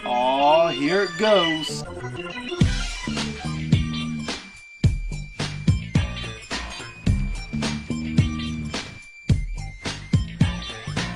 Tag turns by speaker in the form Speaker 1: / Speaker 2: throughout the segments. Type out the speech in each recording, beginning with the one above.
Speaker 1: Oh, here it goes.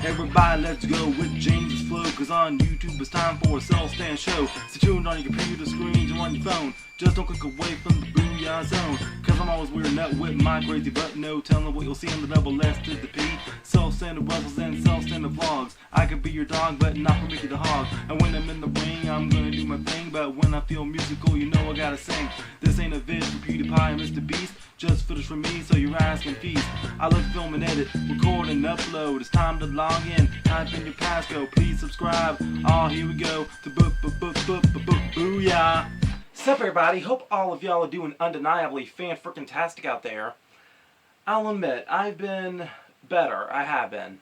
Speaker 1: Everybody, let's go with James's flow, cause on YouTube it's time for a self-stand show. Stay tuned on your computer screens or on your phone. Just don't click away from the booyah zone, cause I'm always weirding up with my crazy but no telling what you'll see on the double S to the P. Self-standard Russell's and self-standard vlogs. I could be your dog, but not for Mickey the Hog. And when I'm in the ring, I'm gonna do my thing, but when I feel musical, you know I gotta sing. This ain't a vid for PewDiePie and Mr. Beast, just footage from me so your eyes can feast. I love to film and edit, record and upload. It's time to log in, type in your passcode, please subscribe. Oh, here we go, to booyah. Sup everybody, hope all of y'all are doing undeniably fan-frickin-tastic out there. I'll admit, I've been better, I have been.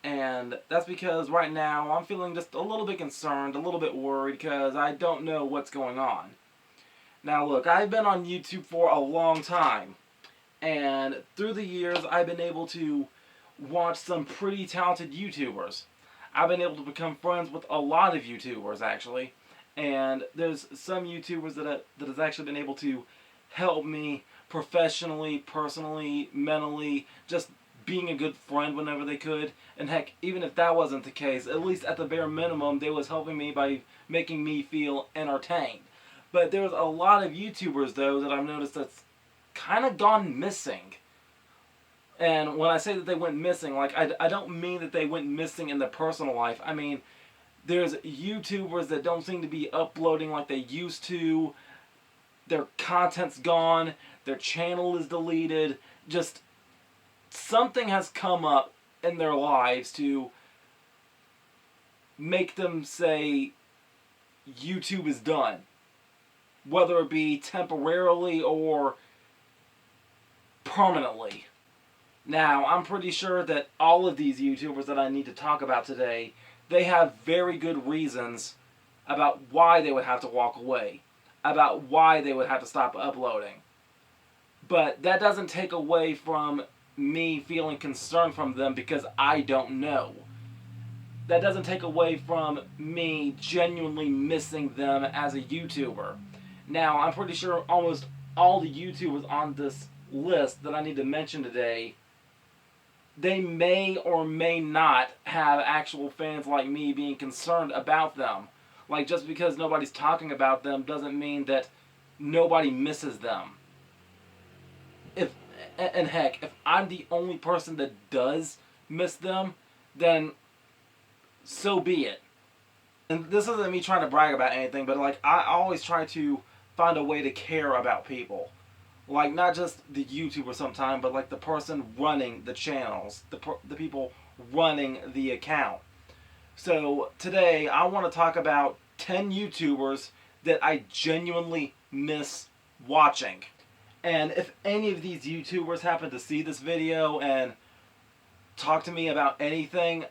Speaker 1: And that's because right now I'm feeling just a little bit concerned, a little bit worried, because I don't know what's going on. Now look, I've been on YouTube for a long time, and through the years I've been able to watch some pretty talented YouTubers. I've been able to become friends with a lot of YouTubers actually, and there's some YouTubers that has actually been able to help me professionally, personally, mentally, just being a good friend whenever they could. And heck, even if that wasn't the case, at least at the bare minimum they was helping me by making me feel entertained. But there's a lot of YouTubers, though, that I've noticed that's kind of gone missing. And when I say that they went missing, like, I don't mean that they went missing in their personal life. I mean, there's YouTubers that don't seem to be uploading like they used to. Their content's gone. Their channel is deleted. Just something has come up in their lives to make them say YouTube is done. Whether it be temporarily or permanently. Now, I'm pretty sure that all of these YouTubers that I need to talk about today, they have very good reasons about why they would have to walk away, about why they would have to stop uploading. But that doesn't take away from me feeling concerned from them because I don't know. That doesn't take away from me genuinely missing them as a YouTuber. Now, I'm pretty sure almost all the YouTubers on this list that I need to mention today, they may or may not have actual fans like me being concerned about them. Like, just because nobody's talking about them doesn't mean that nobody misses them. And heck, if I'm the only person that does miss them, then so be it. And this isn't me trying to brag about anything, but like, I always try to find a way to care about people. Like, not just the YouTuber sometime, but like the person running the channels, the people running the account. So today I want to talk about 10 YouTubers that I genuinely miss watching. And if any of these YouTubers happen to see this video and talk to me about anything,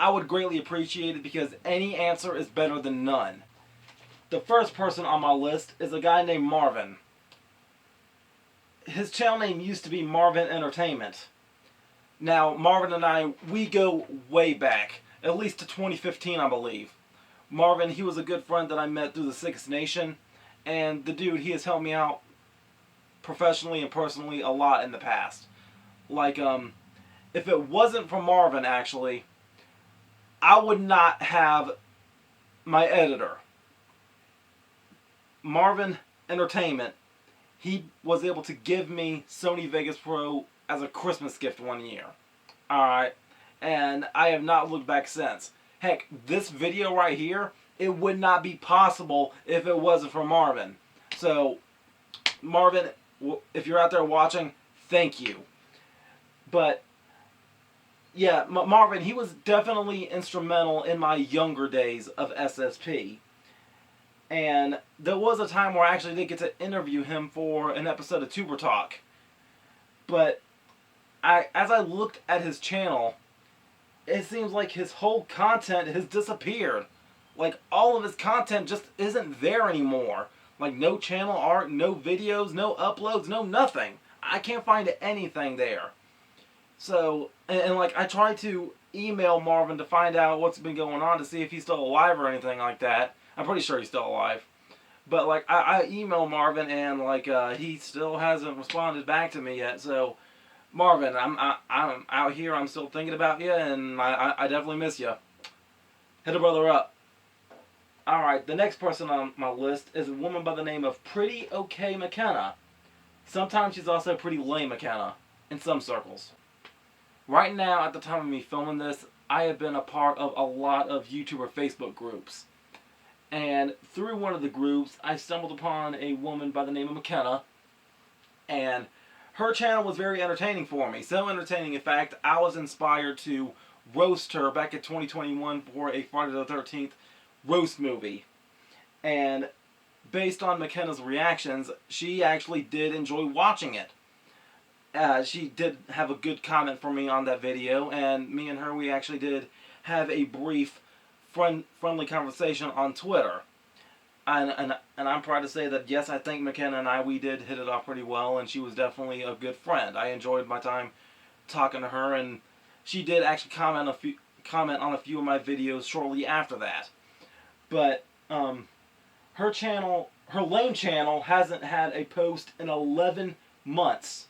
Speaker 1: I would greatly appreciate it because any answer is better than none. The first person on my list is a guy named Marvin. His channel name used to be Marvin Entertainment. Now, Marvin and I, we go way back, at least to 2015, I believe. Marvin, he was a good friend that I met through the Six Nation, and the dude, he has helped me out professionally and personally a lot in the past. Like, if it wasn't for Marvin, actually, I would not have my editor. Marvin Entertainment, he was able to give me Sony Vegas Pro as a Christmas gift one year. Alright, and I have not looked back since. Heck, this video right here, it would not be possible if it wasn't for Marvin. So, Marvin, if you're out there watching, thank you. But, yeah, Marvin, he was definitely instrumental in my younger days of SSP. And there was a time where I actually did get to interview him for an episode of Tuber Talk. But as I looked at his channel, it seems like his whole content has disappeared. Like, all of his content just isn't there anymore. Like, no channel art, no videos, no uploads, no nothing. I can't find anything there. So, and like, I try to email Marvin to find out what's been going on, to see if he's still alive or anything like that. I'm pretty sure he's still alive. But like I emailed Marvin, and like he still hasn't responded back to me yet. So Marvin, I'm out here. I'm still thinking about you, and I definitely miss you. Hit a brother up. Alright, the next person on my list is a woman by the name of Pretty Okay McKenna. Sometimes she's also Pretty Lame McKenna, in some circles. Right now, at the time of me filming this, I have been a part of a lot of YouTuber Facebook groups. And through one of the groups, I stumbled upon a woman by the name of McKenna. And her channel was very entertaining for me. So entertaining, in fact, I was inspired to roast her back in 2021 for a Friday the 13th roast movie. And based on McKenna's reactions, she actually did enjoy watching it. She did have a good comment for me on that video, and me and her, we actually did have a brief friendly conversation on Twitter. And I'm proud to say that, yes, I think McKenna and we did hit it off pretty well, and she was definitely a good friend. I enjoyed my time talking to her, and she did actually comment on a few of my videos shortly after that. But her channel, her lame channel, hasn't had a post in 11 months.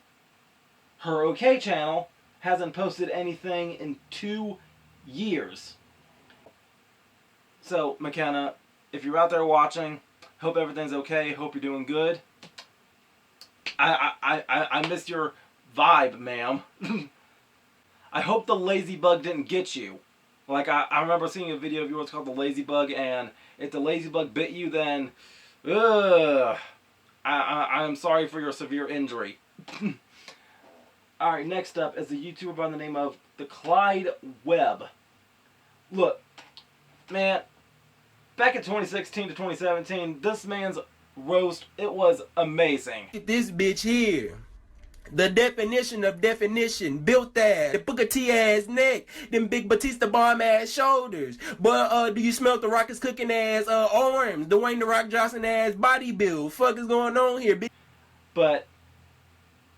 Speaker 1: Her okay channel hasn't posted anything in 2 years. So, McKenna, if you're out there watching, hope everything's okay. Hope you're doing good. I miss your vibe, ma'am. I hope the lazy bug didn't get you. Like, I remember seeing a video of yours called The Lazy Bug, and if the lazy bug bit you, then, I'm sorry for your severe injury. Alright, next up is a YouTuber by the name of the Clyde Webb. Look, man, back in 2016 to 2017, this man's roast, it was amazing.
Speaker 2: This bitch here. The definition of definition, built ass, the Booker T ass neck, them big Batista bomb ass shoulders. But do you smell the Rockets cooking ass arms, Dwayne the Rock Johnson ass body build? Fuck is going on here, bitch?
Speaker 1: But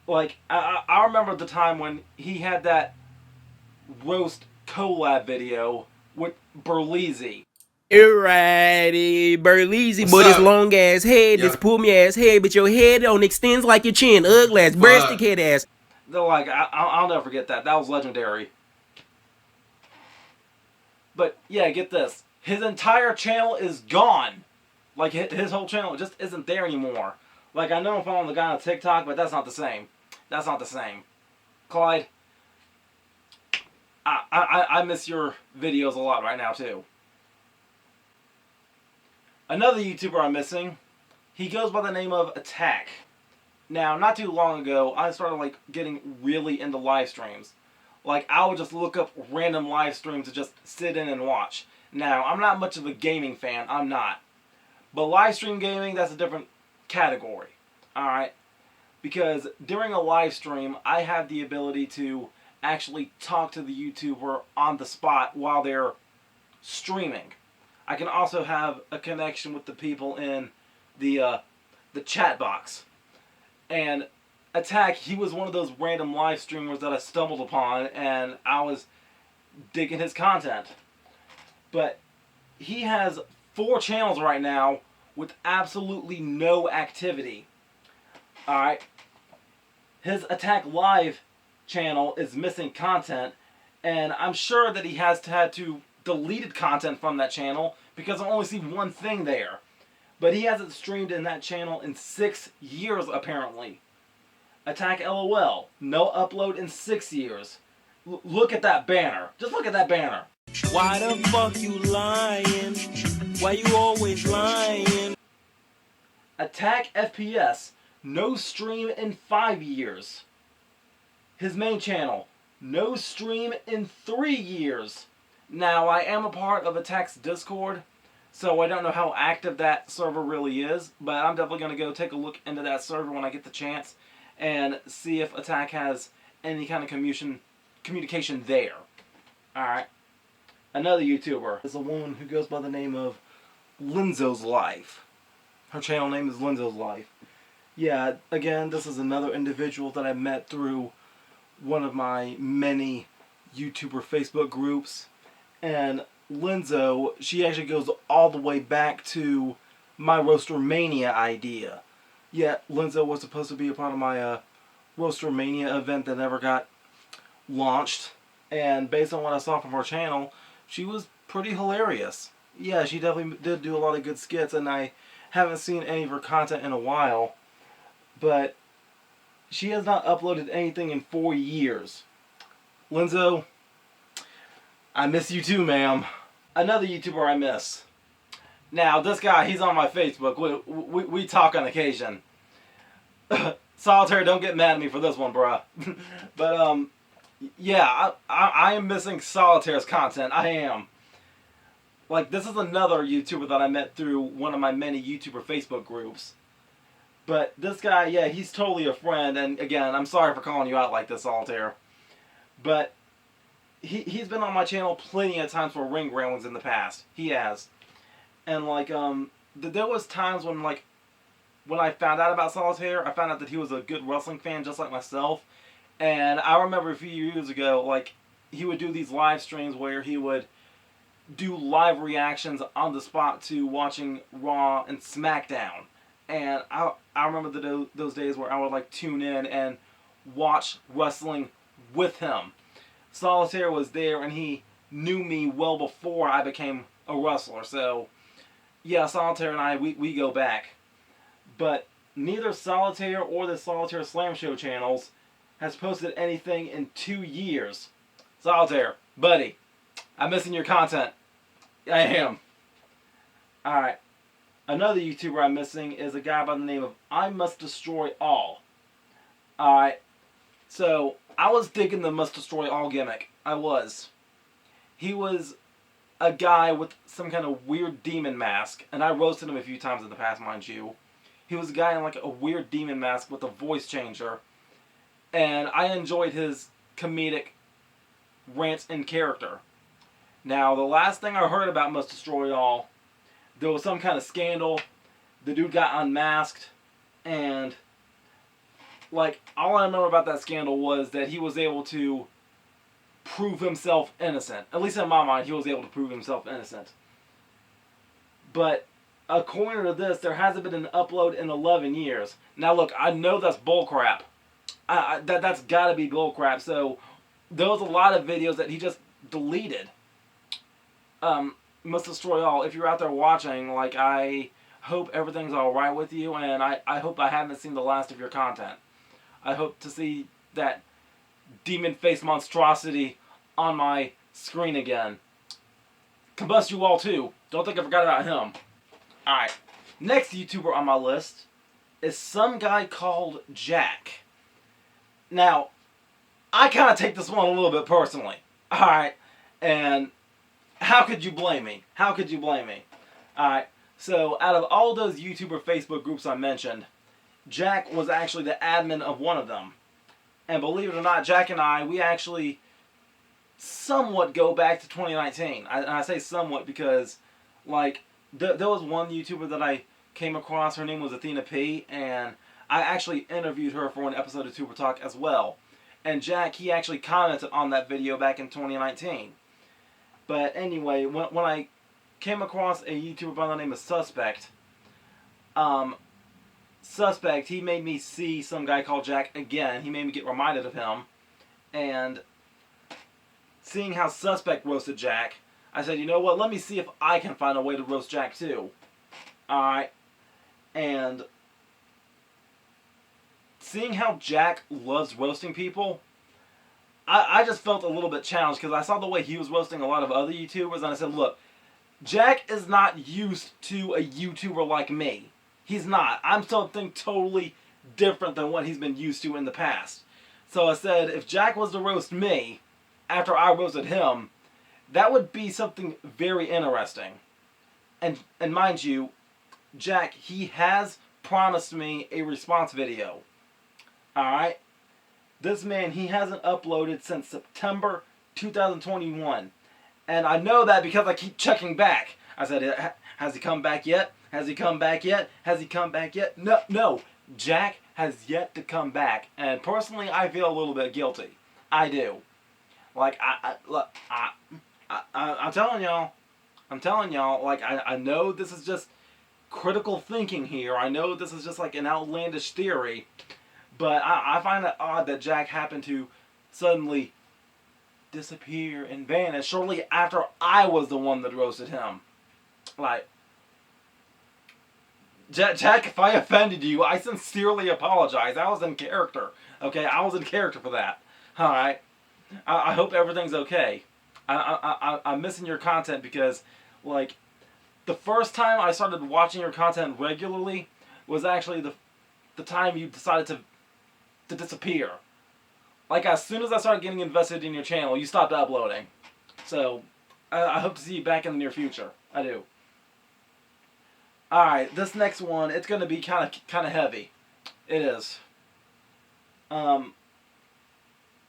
Speaker 1: like I remember the time when he had that roast collab video with Burleezy.
Speaker 2: Alrighty, Burleezy, but his long ass head, this pull me ass head, but your head don't extends like your chin, ugly ass, breastic head ass.
Speaker 1: They're like, I'll never forget that. That was legendary. But yeah, get this. His entire channel is gone. Like, his whole channel just isn't there anymore. Like, I know I'm following the guy on TikTok, but that's not the same. That's not the same. Clyde, I miss your videos a lot right now, too. Another YouTuber I'm missing, he goes by the name of Attack. Now, not too long ago, I started, like, getting really into live streams. Like, I would just look up random live streams to just sit in and watch. Now, I'm not much of a gaming fan, I'm not. But live stream gaming, that's a different category. Alright? Because during a live stream, I have the ability to actually talk to the YouTuber on the spot while they're streaming. I can also have a connection with the people in the chat box. And Attack, he was one of those random live streamers that I stumbled upon, and I was digging his content. But he has 4 channels right now with absolutely no activity. Alright? His Attack Live channel is missing content, and I'm sure that he has had to deleted content from that channel because I only see one thing there. But he hasn't streamed in that channel in 6 years, apparently. Attack LOL. No upload in 6 years. Look at that banner. Just look at that banner.
Speaker 2: Why the fuck you lying? Why you always lying?
Speaker 1: Attack FPS. No stream in 5 years. His main channel. No stream in 3 years. Now, I am a part of Attack's Discord, so I don't know how active that server really is, but I'm definitely going to go take a look into that server when I get the chance and see if Attack has any kind of communication there. Alright. Another YouTuber is a woman who goes by the name of Linzo's Life. Her channel name is Linzo's Life. Yeah, again, this is another individual that I met through one of my many YouTuber Facebook groups. And Linzo, she actually goes all the way back to my Roaster Mania idea. Yeah, Linzo was supposed to be a part of my Roaster Mania event that never got launched. And based on what I saw from her channel, she was pretty hilarious. Yeah, she definitely did do a lot of good skits, and I haven't seen any of her content in a while. But she has not uploaded anything in 4 years. Linzo, I miss you too, ma'am. Another YouTuber I miss. Now, this guy, he's on my Facebook. We talk on occasion. Solitaire, don't get mad at me for this one, bruh. But, yeah, I am missing Solitaire's content. I am. Like, this is another YouTuber that I met through one of my many YouTuber Facebook groups. But this guy, yeah, he's totally a friend. And again, I'm sorry for calling you out like this, Solitaire. But he's been on my channel plenty of times for ring ramblings in the past. He has. And, like, there was times when, like, when I found out about Solitaire, I found out that he was a good wrestling fan just like myself. And I remember a few years ago, like, he would do these live streams where he would do live reactions on the spot to watching Raw and SmackDown. And I remember those days where I would, like, tune in and watch wrestling with him. Solitaire was there, and he knew me well before I became a wrestler. So, yeah, Solitaire and I, we go back. But neither Solitaire or the Solitaire Slam Show channels has posted anything in 2 years. Solitaire, buddy, I'm missing your content. I am. Alright. Another YouTuber I'm missing is a guy by the name of I Must Destroy All. Alright. So, I was digging the Must Destroy All gimmick. I was. He was a guy with some kind of weird demon mask, and I roasted him a few times in the past, mind you. He was a guy in, like, a weird demon mask with a voice changer, and I enjoyed his comedic rants in character. Now, the last thing I heard about Must Destroy All, there was some kind of scandal. The dude got unmasked, and, like, all I remember about that scandal was that he was able to prove himself innocent. At least in my mind, he was able to prove himself innocent. But according to this, there hasn't been an upload in 11 years. Now, look, I know that's bullcrap. That's got to be bullcrap. So there was a lot of videos that he just deleted. Must Destroy All. If you're out there watching, like, I hope everything's alright with you, and I hope I haven't seen the last of your content. I hope to see that demon face monstrosity on my screen again. Combust you all too. Don't think I forgot about him. Alright. Next YouTuber on my list is some guy called Jack. Now, I kind of take this one a little bit personally. Alright. And how could you blame me? How could you blame me? Alright. So, out of all those YouTuber Facebook groups I mentioned, Jack was actually the admin of one of them. And believe it or not, Jack and I, we actually somewhat go back to 2019. I say somewhat because, like, there was one YouTuber that I came across. Her name was Athena P. And I actually interviewed her for an episode of Tuber Talk as well. And Jack, he actually commented on that video back in 2019. But anyway, when I came across a YouTuber by the name of Suspect, he made me see some guy called Jack again. He made me get reminded of him. And seeing how Suspect roasted Jack, I said, you know what, let me see if I can find a way to roast Jack too. Alright. And seeing how Jack loves roasting people, I just felt a little bit challenged because I saw the way he was roasting a lot of other YouTubers, and I said, look, Jack is not used to a YouTuber like me. He's not. I'm something totally different than what he's been used to in the past. So I said, if Jack was to roast me after I roasted him, that would be something very interesting. And mind you, Jack, he has promised me a response video. Alright? This man, he hasn't uploaded since September 2021. And I know that because I keep checking back. I said, has he come back yet? Has he come back yet? Has he come back yet? No. Jack has yet to come back. And personally, I feel a little bit guilty. I do. Like, look, I'm telling y'all, like, I know this is just critical thinking here. I know this is just like an outlandish theory, but I find it odd that Jack happened to suddenly disappear and vanish shortly after I was the one that roasted him. Like, Jack, if I offended you, I sincerely apologize. I was in character. Okay, I was in character for that. All right. I hope everything's okay. I'm missing your content because, like, the first time I started watching your content regularly was actually the time you decided to disappear. Like, as soon as I started getting invested in your channel, you stopped uploading. So, I hope to see you back in the near future. I do. Alright, this next one, it's going to be kind of heavy. It is.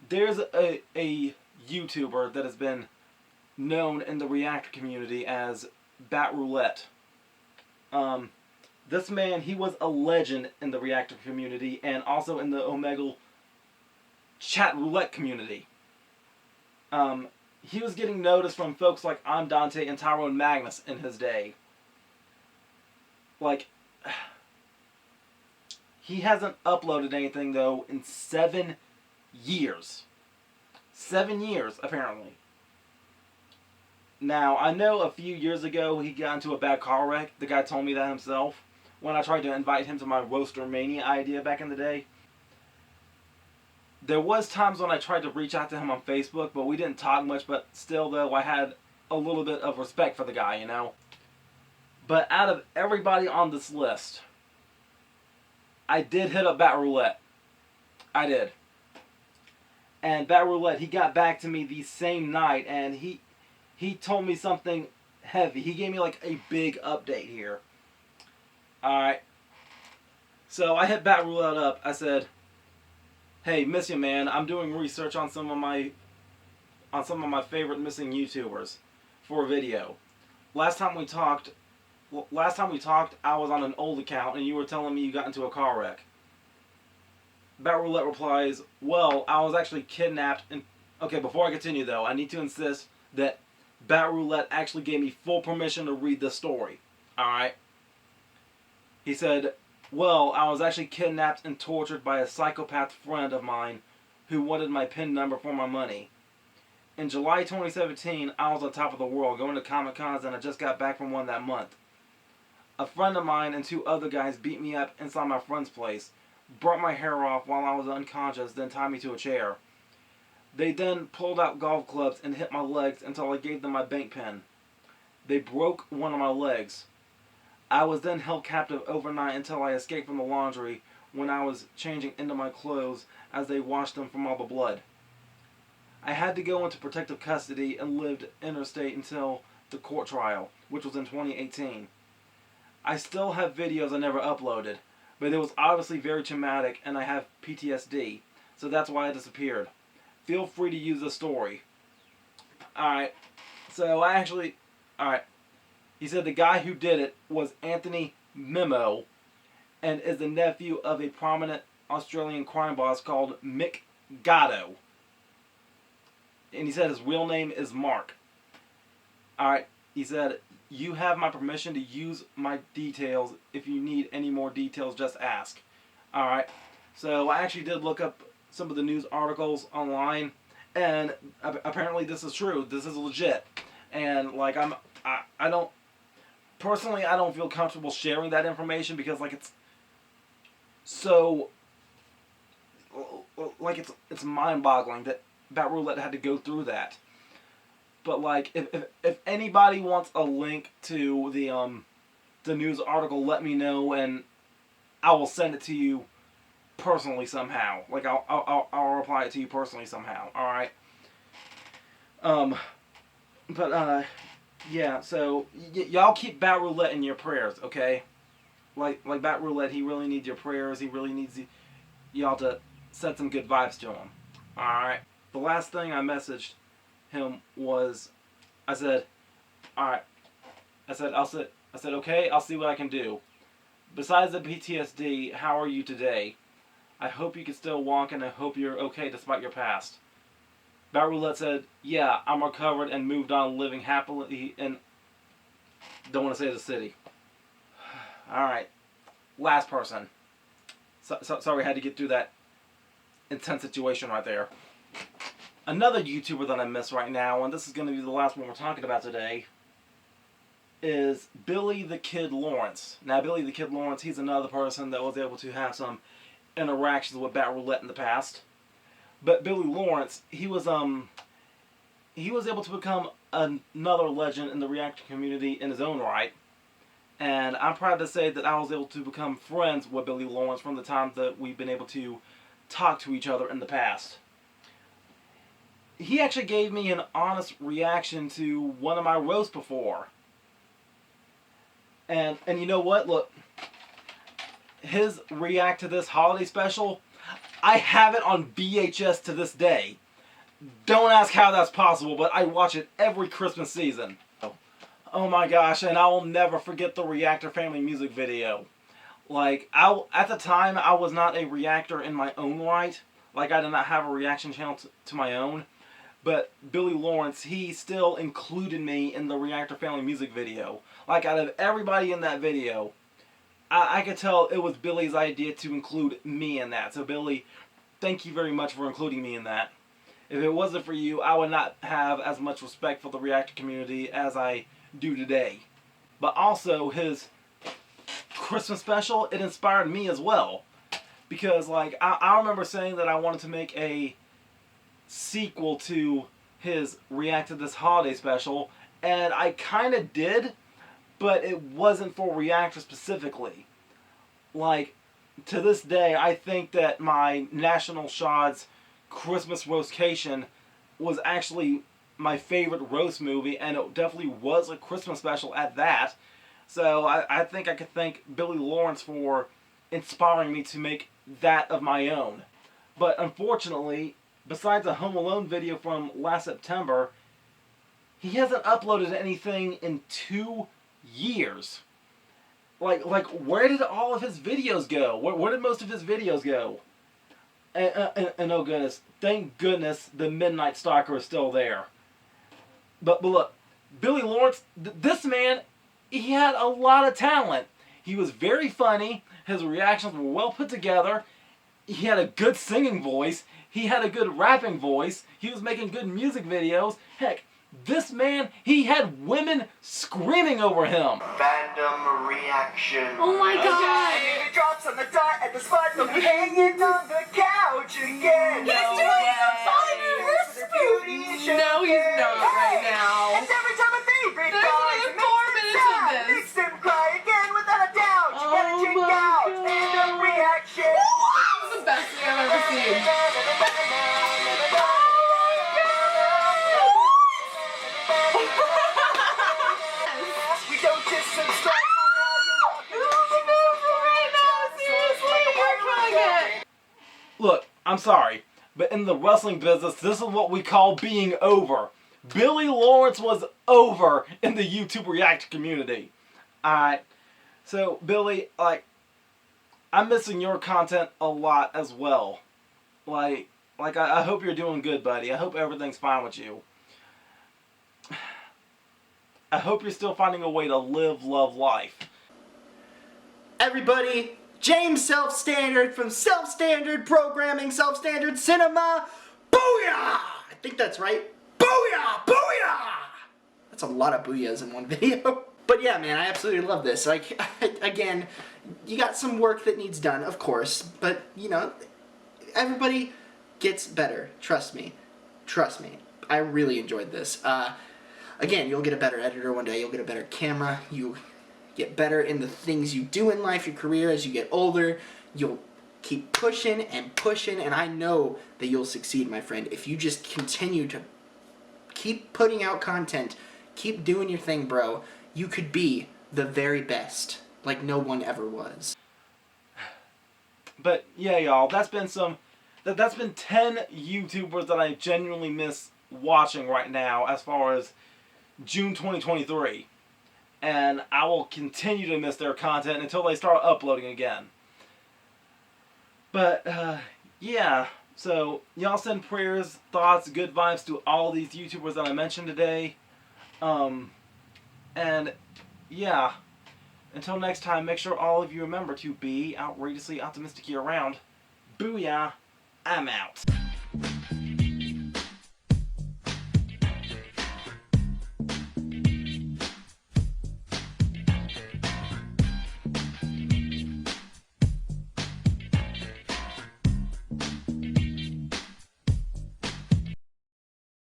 Speaker 1: There's a YouTuber that has been known in the reactor community as Bat Roulette. This man, he was a legend in the reactor community and also in the Omegle chat roulette community. He was getting noticed from folks like I'm Dante and Tyrone Magnus in his day. Like, he hasn't uploaded anything, though, in 7 years. 7 years, apparently. Now, I know a few years ago he got into a bad car wreck. The guy told me that himself when I tried to invite him to my Roaster Mania idea back in the day. There was times when I tried to reach out to him on Facebook, but we didn't talk much, but still, though, I had a little bit of respect for the guy, you know? But out of everybody on this list, I did hit up Bat Roulette. I did. And Bat Roulette, he got back to me the same night, and he told me something heavy. He gave me like a big update here. Alright. So I hit Bat Roulette up. I said, hey, miss you, man. I'm doing research on some of my favorite missing YouTubers for a video. Last time we talked, I was on an old account, and you were telling me you got into a car wreck. Bat Roulette replies, well, I was actually kidnapped. And okay, before I continue, though, I need to insist that Bat Roulette actually gave me full permission to read the story. Alright? He said, well, I was actually kidnapped and tortured by a psychopath friend of mine who wanted my PIN number for my money. In July 2017, I was on top of the world, going to Comic-Cons, and I just got back from one that month. A friend of mine and 2 other guys beat me up inside my friend's place, burnt my hair off while I was unconscious, then tied me to a chair. They then pulled out golf clubs and hit my legs until I gave them my bank pin. They broke one of my legs. I was then held captive overnight until I escaped from the laundry when I was changing into my clothes as they washed them from all the blood. I had to go into protective custody and lived interstate until the court trial, which was in 2018. I still have videos I never uploaded, but it was obviously very traumatic and I have PTSD, so that's why I disappeared. Feel free to use the story. Alright, so alright, he said the guy who did it was Anthony Memo and is the nephew of a prominent Australian crime boss called Mick Gatto. And he said his real name is Mark. Alright, he said, you have my permission to use my details. If you need any more details, just ask. Alright, so I actually did look up some of the news articles online, and apparently this is true. This is legit. And, like, I don't feel comfortable sharing that information because, like, it's so, like, it's mind-boggling that Bat Roulette had to go through that. But, like, if anybody wants a link to the news article, let me know, and I will send it to you personally somehow. Like, I'll reply it to you personally somehow. All right. Yeah. So y'all keep Bat Roulette in your prayers, okay? Like Bat Roulette, he really needs your prayers. He really needs y'all to send some good vibes to him. All right. The last thing I messaged him was, I said, alright, I said, okay, I'll see what I can do. Besides the PTSD, how are you today? I hope you can still walk and I hope you're okay despite your past. Bat Roulette said, yeah, I'm recovered and moved on living happily in, don't want to say the city. Alright, last person. Sorry I had to get through that intense situation right there. Another YouTuber that I miss right now, and this is going to be the last one we're talking about today, is Billy the Kid Lawrence. Now, Billy the Kid Lawrence, he's another person that was able to have some interactions with Bat Roulette in the past. But Billy Lawrence, he was able to become another legend in the reactor community in his own right. And I'm proud to say that I was able to become friends with Billy Lawrence from the time that we've been able to talk to each other in the past. He actually gave me an honest reaction to one of my roasts before. And you know what? Look, his react to this holiday special, I have it on VHS to this day. Don't ask how that's possible, but I watch it every Christmas season. Oh my gosh, and I will never forget the Reactor Family music video. Like, at the time, I was not a reactor in my own right. Like, I did not have a reaction channel to my own. But Billy Lawrence, he still included me in the Reactor Family music video. Like, out of everybody in that video, I could tell it was Billy's idea to include me in that. So Billy, thank you very much for including me in that. If it wasn't for you, I would not have as much respect for the reactor community as I do today. But also, his Christmas special, it inspired me as well. Because, like, I remember saying that I wanted to make a sequel to his React to This Holiday special, and I kind of did, but it wasn't for Reactor specifically. Like, to this day, I think that my National Shots Christmas Roastcation was actually my favorite roast movie, and it definitely was a Christmas special at that. So I think I could thank Billy Lawrence for inspiring me to make that of my own. But unfortunately, besides a Home Alone video from last September, he hasn't uploaded anything in 2 years. Like where did all of his videos go? Where did most of his videos go? And oh goodness, thank goodness the Midnight Stalker is still there. But look, Billy Lawrence, this man, he had a lot of talent. He was very funny. His reactions were well put together. He had a good singing voice. He had a good rapping voice. He was making good music videos. Heck, this man, he had women screaming over him.
Speaker 3: Random reaction.
Speaker 4: Oh my god!
Speaker 3: It drops on the dot at the spot. They'll be hanging on the couch again.
Speaker 4: He's doing a fine whisper!
Speaker 5: No, he's not right now.
Speaker 3: And every time a favorite
Speaker 5: There's
Speaker 3: dies,
Speaker 5: another
Speaker 3: it makes
Speaker 5: 4
Speaker 3: him
Speaker 5: minutes
Speaker 3: sad.
Speaker 5: of this.
Speaker 3: Makes him cry again without a doubt. You gotta
Speaker 5: Oh
Speaker 3: check
Speaker 5: my
Speaker 3: out
Speaker 5: God.
Speaker 3: stand-up reaction.
Speaker 5: This is the best thing I've ever seen.
Speaker 3: We don't just subscribe for all you
Speaker 5: Right now, seriously, we're trying it.
Speaker 1: Look, I'm sorry, but in the wrestling business, this is what we call being over. Billy Lawrence was over in the YouTube reactor community. Alright, so Billy, like, I'm missing your content a lot as well. Like I hope you're doing good, buddy. I hope everything's fine with you. I hope you're still finding a way to live, love life.
Speaker 6: Everybody, James SelfStandard from SelfStandard Programming, SelfStandard Cinema. Booyah! I think that's right. Booyah! Booyah! That's a lot of booyahs in one video. But yeah, man, I absolutely love this. Like, again, you got some work that needs done, of course, but, you know, everybody gets better. Trust me. Trust me. I really enjoyed this. Again, you'll get a better editor one day. You'll get a better camera. You get better in the things you do in life, your career. As you get older, you'll keep pushing, and I know that you'll succeed, my friend, if you just continue to keep putting out content, keep doing your thing, bro. You could be the very best, like no one ever was.
Speaker 1: But yeah, y'all, that's been 10 YouTubers that I genuinely miss watching right now as far as June 2023. And I will continue to miss their content until they start uploading again. But, yeah. So, y'all send prayers, thoughts, good vibes to all these YouTubers that I mentioned today. And, yeah. Until next time, make sure all of you remember to be outrageously optimistic year round. Booyah! I'm out.